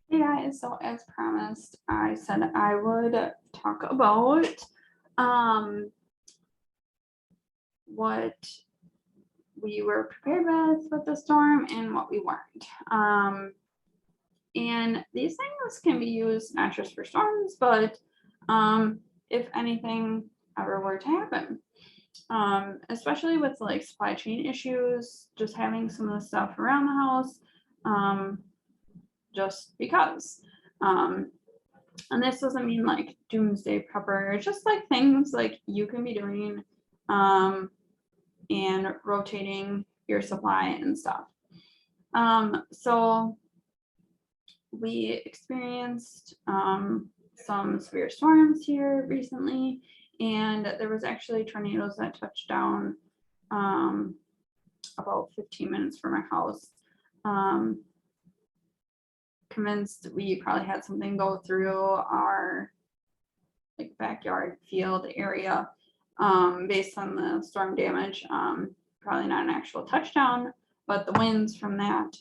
Hey guys, so as promised, I said I would talk about um, what we were prepared with the storm and what we weren't. And these things can be used not just for storms, but if anything ever were to happen, especially with like supply chain issues, just having some of the stuff around the house, um, just because. Um, And this doesn't mean like doomsday prepper, it's just like things like you can be doing and rotating your supply and stuff. So we experienced some severe storms here recently, and there was actually tornadoes that touched down um, about 15 minutes from our house. Um, Convinced we probably had something go through our like backyard field area based on the storm damage. Probably not an actual touchdown, but the winds from that.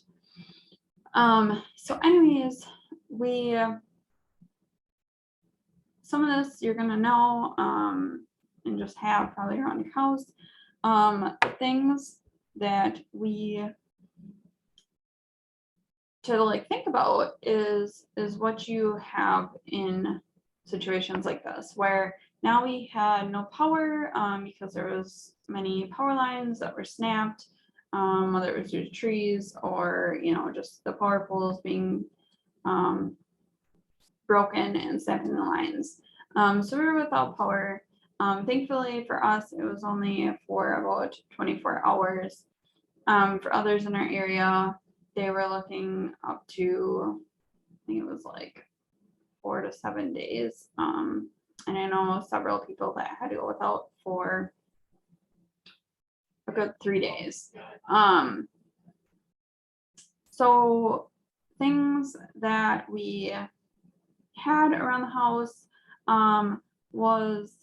So anyways, we some of this you're gonna know and just have probably around your house. The things that we to like think about is what you have in situations like this where now we had no power because there was many power lines that were snapped, whether it was due to trees or just the power poles being broken and snapping the lines. So we were without power. Thankfully for us, it was only for about 24 hours. For others in our area, they were looking up to, I think it was like 4 to 7 days. And I know several people that had to go without for a good 3 days. So things that we had around the house was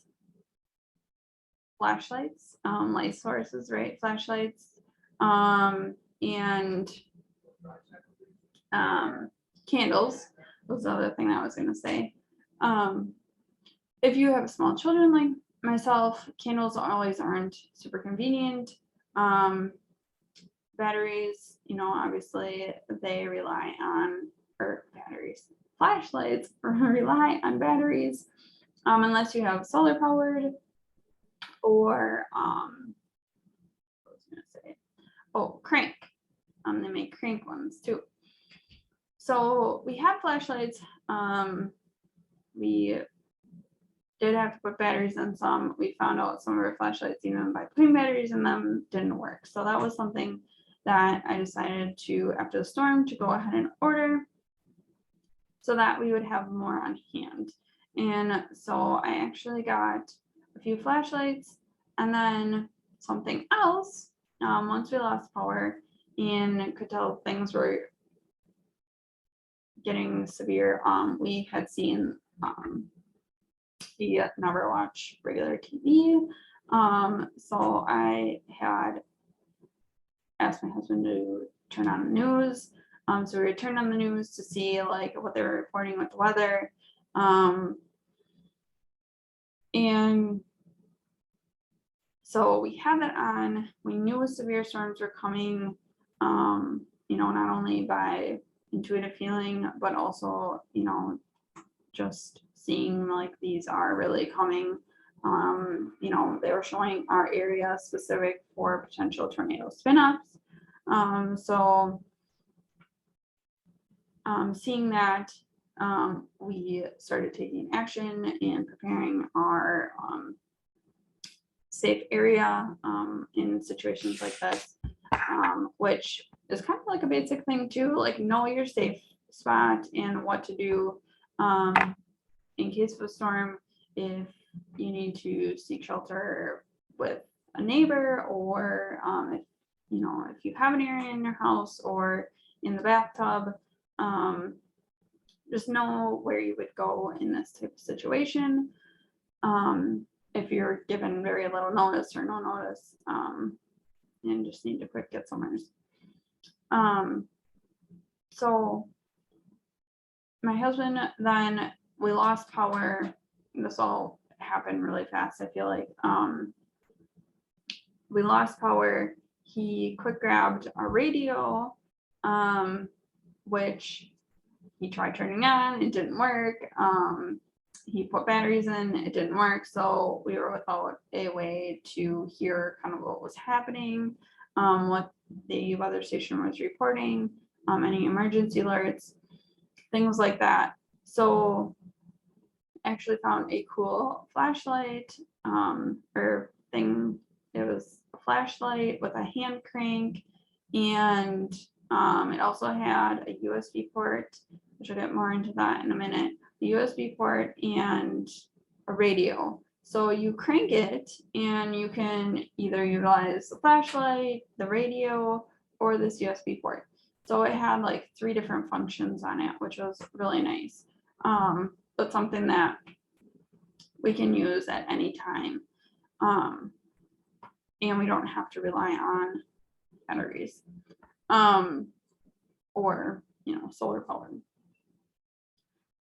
flashlights, light sources, right? Flashlights, and candles was the other thing I was going to say. If you have small children like myself, candles always aren't super convenient. Batteries, obviously they rely on, or batteries, flashlights rely on batteries, unless you have solar powered or, what was I going to say? Oh, crank. They make crank ones too. So we have flashlights. We did have to put batteries in some. We found out some of our flashlights, even by putting batteries in them, didn't work. So that was something that I decided to, after the storm, to go ahead and order so that we would have more on hand. And so I actually got a few flashlights and then something else once we lost power and could tell things were getting severe. We had seen he never watched regular TV. So I had asked my husband to turn on the news. So we turned on the news to see like what they were reporting with the weather. And so we had that on. We knew severe storms were coming, not only by intuitive feeling, but also, just seeing like these are really coming. They were showing our area specific for potential tornado spin-ups. So seeing that, we started taking action and preparing our safe area in situations like this, which is kind of like a basic thing too, like know your safe spot and what to do in case of a storm, if you need to seek shelter with a neighbor, or if you have an area in your house or in the bathtub, just know where you would go in this type of situation. If you're given very little notice or no notice, and just need to quick get somewhere. So my husband, then we lost power. This all happened really fast, I feel like. We lost power. He quick grabbed our radio, which he tried turning on, it didn't work. He put batteries in, it didn't work. So we were without a way to hear kind of what was happening, what the weather station was reporting, any emergency alerts, things like that. So I actually found a cool flashlight, or thing. It was a flashlight with a hand crank, and it also had a USB port, which I'll get more into that in a minute. The USB port and a radio. So you crank it and you can either utilize the flashlight, the radio, or this USB port. So it had like 3 different functions on it, which was really nice. But something that we can use at any time. And we don't have to rely on batteries, or, solar power.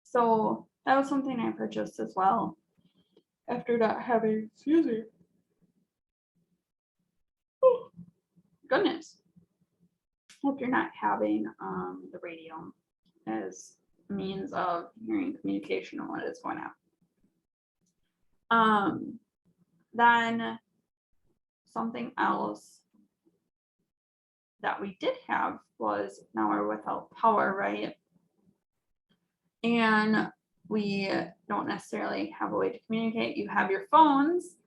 So that was something I purchased as well after not having, excuse me. Oh, goodness. After not having the radio as a means of hearing communication on what is going on. Then something else that we did have was, now we're without power, right? And we don't necessarily have a way to communicate. You have your phones,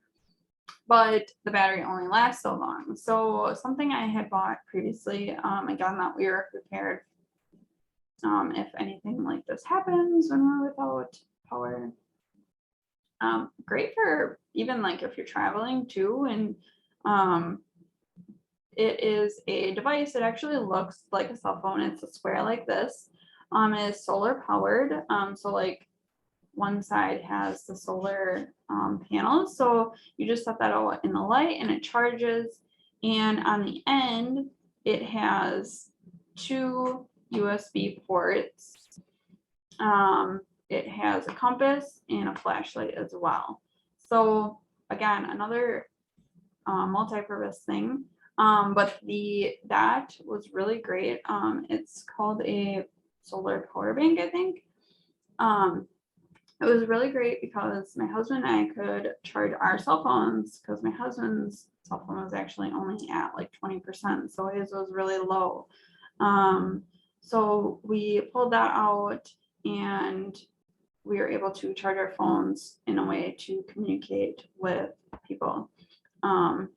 but the battery only lasts so long. So something I had bought previously, again, that we were prepared if anything like this happens when we're without power. Great for even like if you're traveling too, and it is a device. It actually looks like a cell phone. It's a square like this. It is solar powered. So like one side has the solar panels. So you just set that out in the light and it charges. And on the end, it has 2 USB ports. It has a compass and a flashlight as well. So again, another multi-purpose thing. But that was really great. It's called a solar power bank, I think. It was really great because my husband and I could charge our cell phones, because my husband's cell phone was actually only at like 20%, so his was really low. So we pulled that out and we were able to charge our phones in a way to communicate with people. I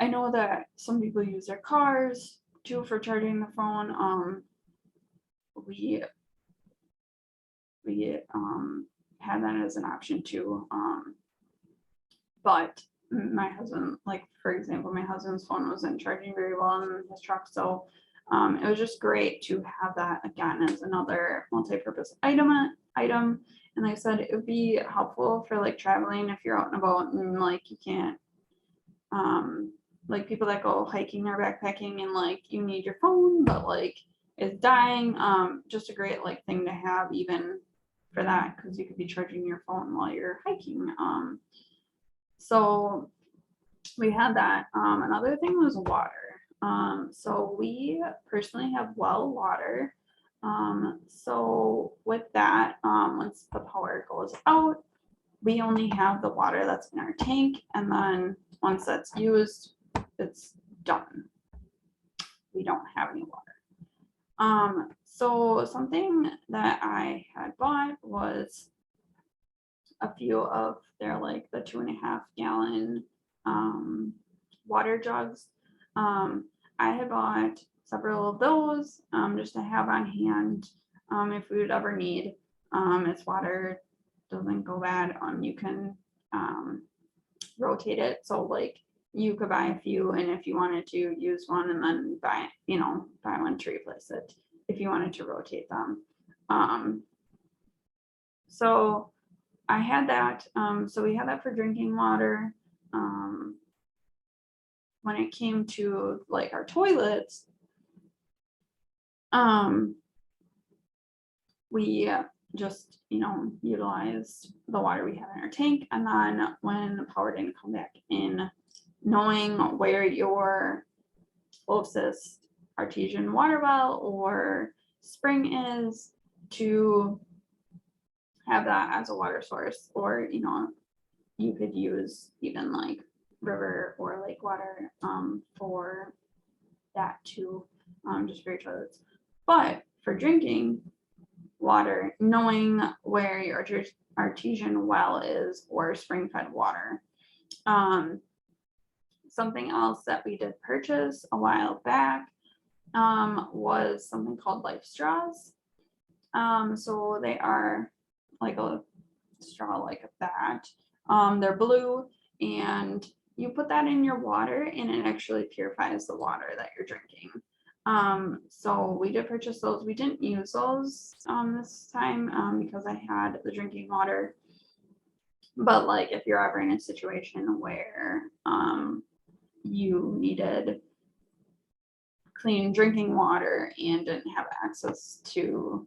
know that some people use their cars too for charging the phone. We had that as an option too. But my husband, like for example, my husband's phone wasn't charging very well in his truck, so it was just great to have that again as another multi-purpose item. And like I said, it would be helpful for like traveling if you're out and about and like you can't, like people that go hiking or backpacking and like you need your phone, but like it's dying. Just a great like thing to have even for that, because you could be charging your phone while you're hiking. So we had that. Another thing was water. So we personally have well water. So with that, once the power goes out, we only have the water that's in our tank, and then once that's used, it's done. We don't have any water. So something that I had bought was a few of their like the 2.5 gallon water jugs. I had bought several of those just to have on hand if we would ever need. It's water, doesn't go bad. You can rotate it, so like you could buy a few, and if you wanted to use one and then buy one to replace it if you wanted to rotate them. So I had that. So we had that for drinking water. When it came to like our toilets, we just, utilized the water we had in our tank. And then when the power didn't come back in, knowing where your closest artesian water well or spring is, to have that as a water source. Or, you could use even like river or lake water for that too, just for your toilets. But for drinking water, knowing where your artesian well is or spring fed water. Something else that we did purchase a while back was something called Life Straws. So they are like a straw like that. They're blue, and you put that in your water and it actually purifies the water that you're drinking. So we did purchase those. We didn't use those this time because I had the drinking water. But like if you're ever in a situation where you needed clean drinking water and didn't have access to,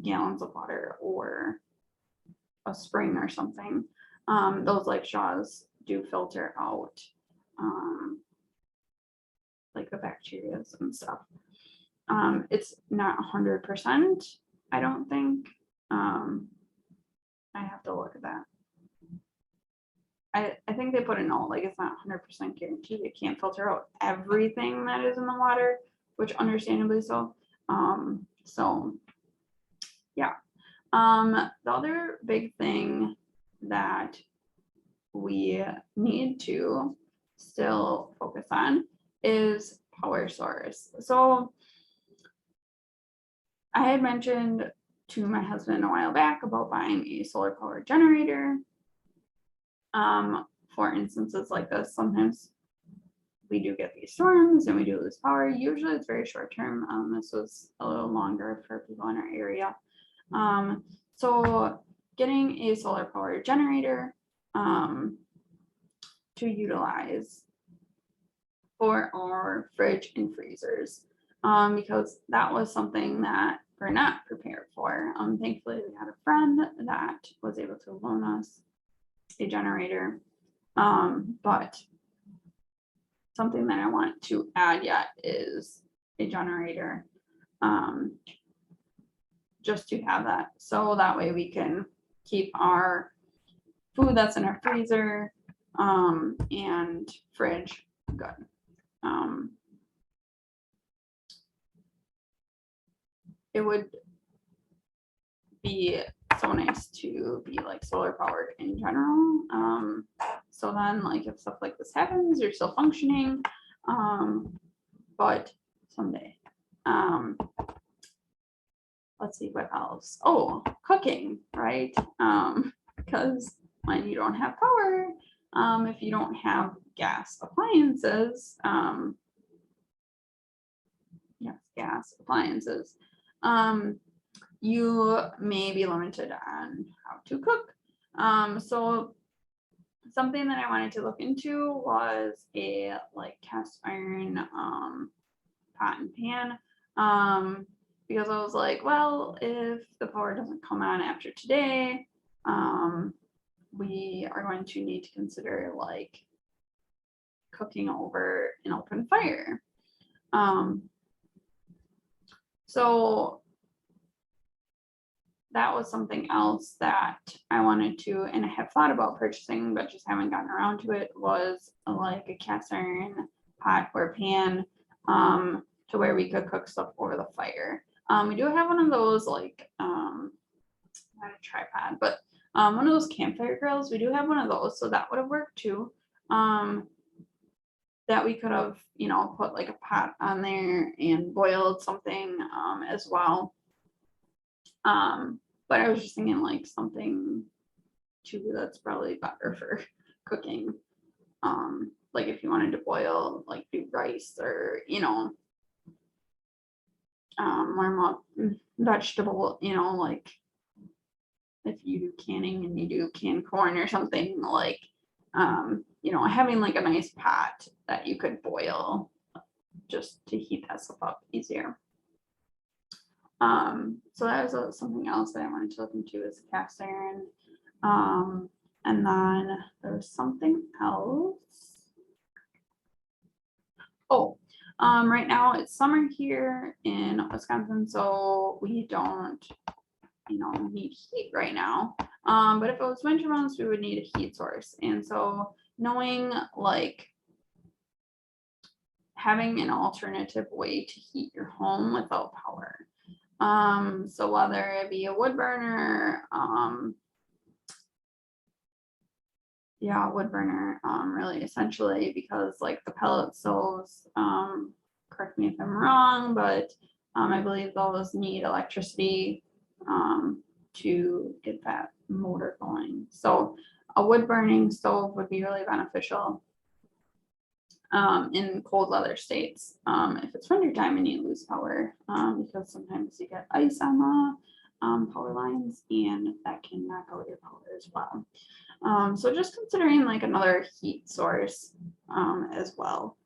gallons of water or a spring or something, those Life Straws do filter out like the bacteria and stuff. It's not 100%, I don't think. I have to look at that. I think they put a note, like it's not 100% guaranteed. It can't filter out everything that is in the water, which understandably so. So yeah. The other big thing that we need to still focus on is power source. So I had mentioned to my husband a while back about buying a solar powered generator. For instances like this, sometimes we do get these storms and we do lose power. Usually it's very short term. This was a little longer for people in our area. So getting a solar powered generator to utilize for our fridge and freezers, because that was something that we're not prepared for. Thankfully, we had a friend that was able to loan us a generator, but something that I want to add yet is a generator, just to have that, so that way we can keep our food that's in our freezer and fridge good. It would be so nice to be like solar powered in general. So then like if stuff like this happens, you're still functioning. But someday. Let's see what else. Oh, cooking, right? Because when you don't have power, if you don't have gas appliances, yes, gas appliances, you may be limited on how to cook. So something that I wanted to look into was a like cast iron pot and pan, because I was like, well, if the power doesn't come on after today, we are going to need to consider like cooking over an open fire. So that was something else that I wanted to, and I have thought about purchasing, but just haven't gotten around to it, was like a cast iron pot or pan, to where we could cook stuff over the fire. We do have one of those, like, not a tripod, but one of those campfire grills. We do have one of those, so that would have worked too. That we could have, put like a pot on there and boiled something as well. But I was just thinking like something too that's probably better for cooking. Like if you wanted to boil, like do rice or, warm up vegetable, like if you do canning and you do canned corn or something, like, having like a nice pot that you could boil just to heat that stuff up easier. So that was something else that I wanted to look into is cast iron. And then there was something else. Oh, right now it's summer here in Wisconsin, so we don't, need heat right now. But if it was winter months, we would need a heat source. And so knowing like having an alternative way to heat your home without power. So whether it be a wood burner, wood burner, really essentially, because like the pellet stoves, correct me if I'm wrong, but I believe those need electricity to get that motor going. So a wood burning stove would be really beneficial in cold weather states. If it's winter time and you lose power, because sometimes you get ice on the power lines, and that can knock out your power as well. So just considering like another heat source as well.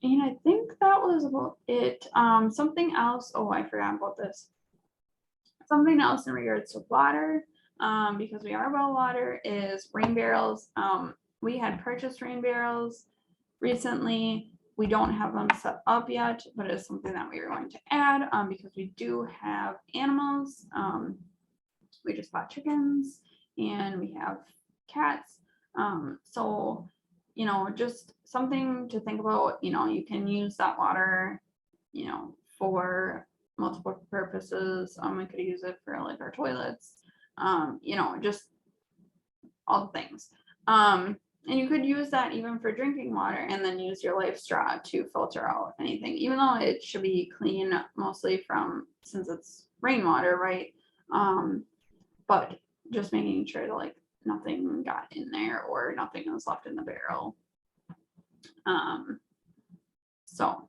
And I think that was about it. Something else, oh, I forgot about this. Something else in regards to water, because we are well water, is rain barrels. We had purchased rain barrels recently. We don't have them set up yet, but it's something that we are going to add because we do have animals. We just bought chickens and we have cats. So, just something to think about. You can use that water, for multiple purposes. We could use it for like our toilets, just all the things. And you could use that even for drinking water and then use your life straw to filter out anything, even though it should be clean mostly since it's rainwater, right? But just making sure that like nothing got in there or nothing was left in the barrel. So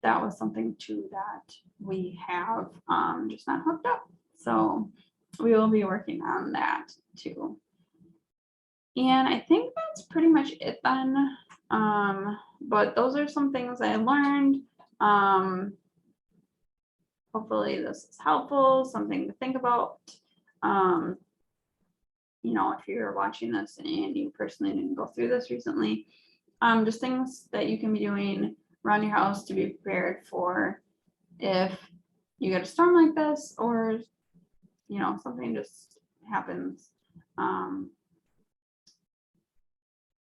that was something too that we have just not hooked up. So we will be working on that too. And I think that's pretty much it then. But those are some things I learned. Hopefully this is helpful, something to think about. If you're watching this and you personally didn't go through this recently, just things that you can be doing around your house to be prepared for if you get a storm like this, or something just happens.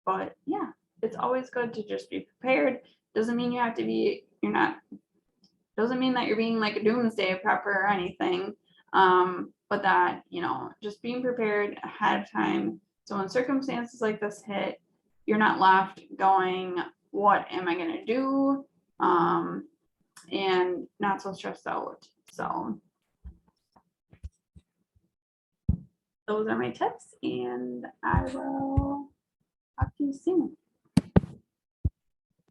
But yeah, it's always good to just be prepared. Doesn't mean you have to be, doesn't mean that you're being like a doomsday prepper or anything. But that, just being prepared ahead of time. So when circumstances like this hit, you're not left going, what am I going to do? And not so stressed out. So those are my tips, and I will talk to you soon.